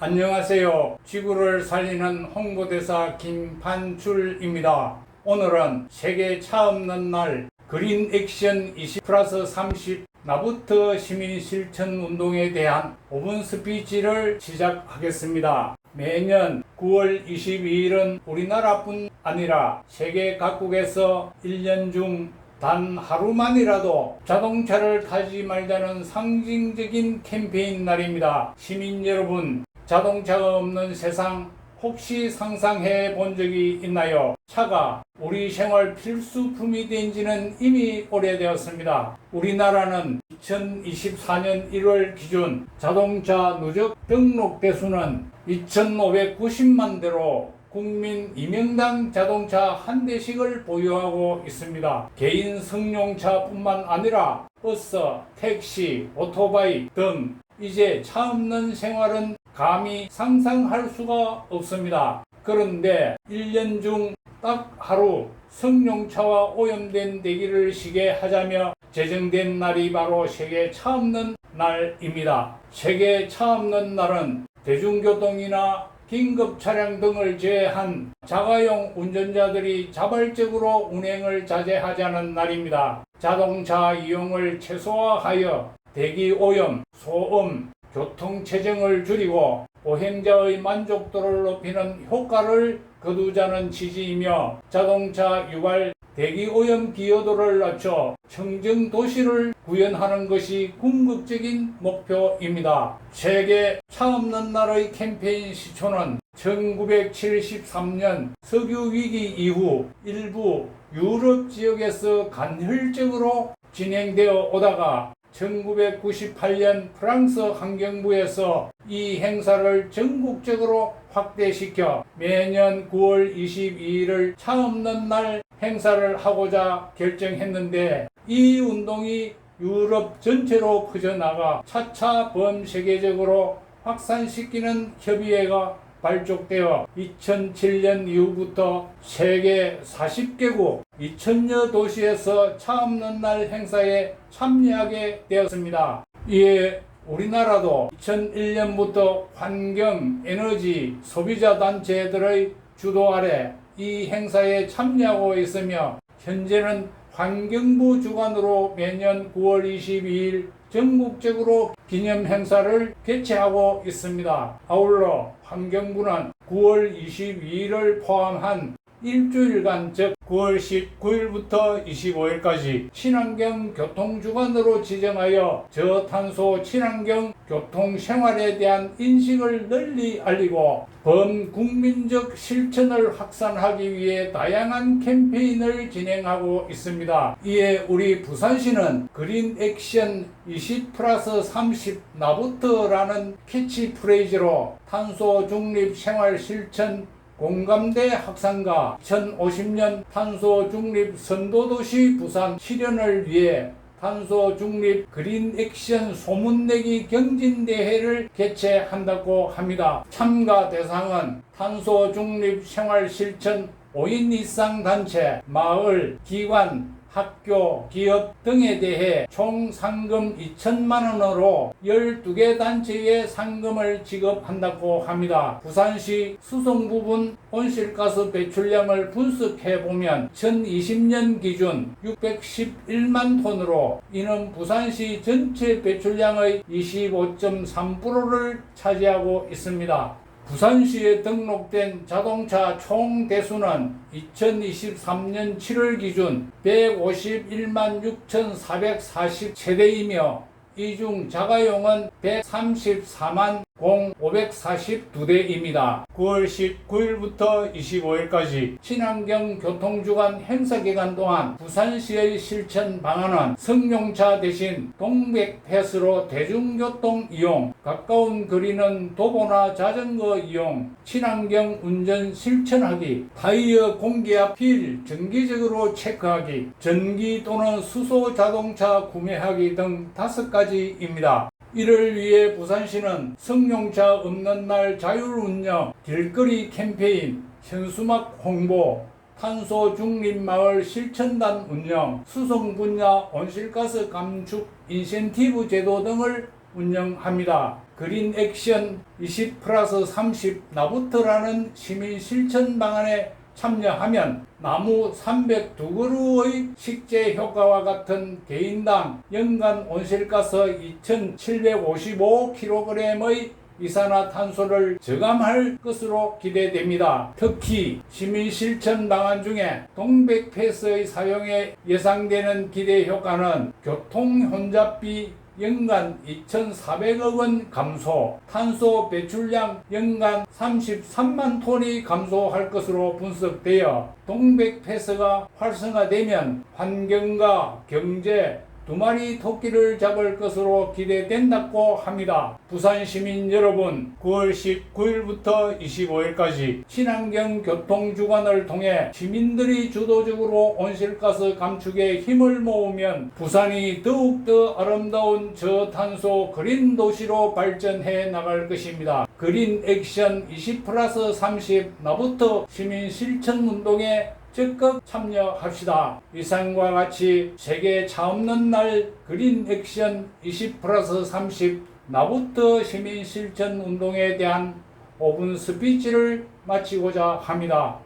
안녕하세요. 지구를 살리는 홍보대사 김판출입니다. 오늘은 세계 차 없는 날 그린 액션 20+30 나부터 시민 실천 운동에 대한 5분 스피치를 시작하겠습니다. 매년 9월 22일은 우리나라뿐 아니라 세계 각국에서 1년 중 단 하루만이라도 자동차를 타지 말자는 상징적인 캠페인 날입니다. 시민 여러분, 자동차가 없는 세상 혹시 상상해 본 적이 있나요? 차가 우리 생활 필수품이 된 지는 이미 오래되었습니다. 우리나라는 2024년 1월 기준 자동차 누적 등록 대수는 2,590만 대로 국민 2명당 자동차 한 대씩을 보유하고 있습니다. 개인 승용차뿐만 아니라 버스, 택시, 오토바이 등 이제 차 없는 생활은 감히 상상할 수가 없습니다. 그런데 1년 중 딱 하루 승용차와 오염된 대기를 쉬게 하자며 제정된 날이 바로 세계 차 없는 날입니다. 세계 차 없는 날은 대중교통이나 긴급 차량 등을 제외한 자가용 운전자들이 자발적으로 운행을 자제하자는 날입니다. 자동차 이용을 최소화하여 대기 오염, 소음, 교통체증을 줄이고 보행자의 만족도를 높이는 효과를 거두자는 취지이며 자동차 유발 대기오염 기여도를 낮춰 청정 도시를 구현하는 것이 궁극적인 목표입니다. 세계 차 없는 날의 캠페인 시초는 1973년 석유위기 이후 일부 유럽 지역에서 간헐적으로 진행되어 오다가 1998년 프랑스 환경부에서 이 행사를 전국적으로 확대시켜 매년 9월 22일을 차 없는 날 행사를 하고자 결정했는데 이 운동이 유럽 전체로 퍼져나가 차차 범세계적으로 확산시키는 협의회가 발족되어 2007년 이후부터 세계 40개국 2,000여 도시에서 차 없는 날 행사에 참여하게 되었습니다. 이에 우리나라도 2001년부터 환경, 에너지, 소비자 단체들의 주도 아래 이 행사에 참여하고 있으며 현재는 환경부 주관으로 매년 9월 22일 전국적으로 기념 행사를 개최하고 있습니다. 아울러 환경부는 9월 22일을 포함한 일주일간 즉 9월 19일부터 25일까지 친환경 교통주간으로 지정하여 저탄소 친환경 교통생활에 대한 인식을 널리 알리고 범국민적 실천을 확산하기 위해 다양한 캠페인을 진행하고 있습니다. 이에 우리 부산시는 그린 액션 20+30 나부터라는 캐치프레이즈로 탄소 중립 생활 실천 공감대 확산과 2050년 탄소 중립 선도도시 부산 실현을 위해 탄소 중립 그린 액션 소문내기 경진대회를 개최한다고 합니다. 참가 대상은 탄소 중립 생활 실천 5인 이상 단체, 마을, 기관, 학교, 기업 등에 대해 총 상금 2천만 원으로 12개 단체에 상금을 지급한다고 합니다. 부산시 수송 부분 온실가스 배출량을 분석해보면 2020년 기준 611만 톤으로 이는 부산시 전체 배출량의 25.3%를 차지하고 있습니다. 부산시에 등록된 자동차 총 대수는 2023년 7월 기준 151만 6,440세대이며 이 중 자가용은 134만 542대입니다. 9월 19일부터 25일까지 친환경 교통주간 행사기간 동안 부산시의 실천 방안은 승용차 대신 동백패스로 대중교통 이용, 가까운 거리는 도보나 자전거 이용, 친환경 운전 실천하기, 타이어 공기압 필 정기적으로 체크하기, 전기 또는 수소 자동차 구매하기 등 5가지입니다. 이를 위해 부산시는 승용차 없는 날 자율운영, 길거리 캠페인, 현수막 홍보, 탄소 중립 마을 실천단 운영, 수송 분야 온실가스 감축 인센티브 제도 등을 운영합니다. 그린 액션 20+30 나부터라는 시민 실천 방안에 참여하면 나무 302그루의 식재 효과와 같은 개인당 연간 온실가스 2,755kg의 이산화탄소를 저감할 것으로 기대됩니다. 특히 시민 실천 방안 중에 동백패스의 사용에 예상되는 기대 효과는 교통 혼잡비 연간 2,400억 원 감소, 탄소 배출량 연간 33만 톤이 감소할 것으로 분석되어 동백패스가 활성화되면 환경과 경제 두 마리 토끼를 잡을 것으로 기대된다고 합니다. 부산 시민 여러분, 9월 19일부터 25일까지 친환경 교통주간을 통해 시민들이 주도적으로 온실가스 감축에 힘을 모으면 부산이 더욱더 아름다운 저탄소 그린 도시로 발전해 나갈 것입니다. 그린 액션 20+30 나부터 시민 실천 운동에 적극 참여합시다. 이상과 같이 세계 차 없는 날 그린 액션 20+30 나부터 시민 실천 운동에 대한 5분 스피치를 마치고자 합니다.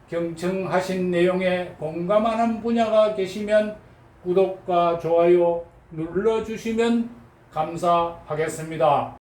경청하신 내용에 공감하는 분야가 계시면 구독과 좋아요 눌러주시면 감사하겠습니다.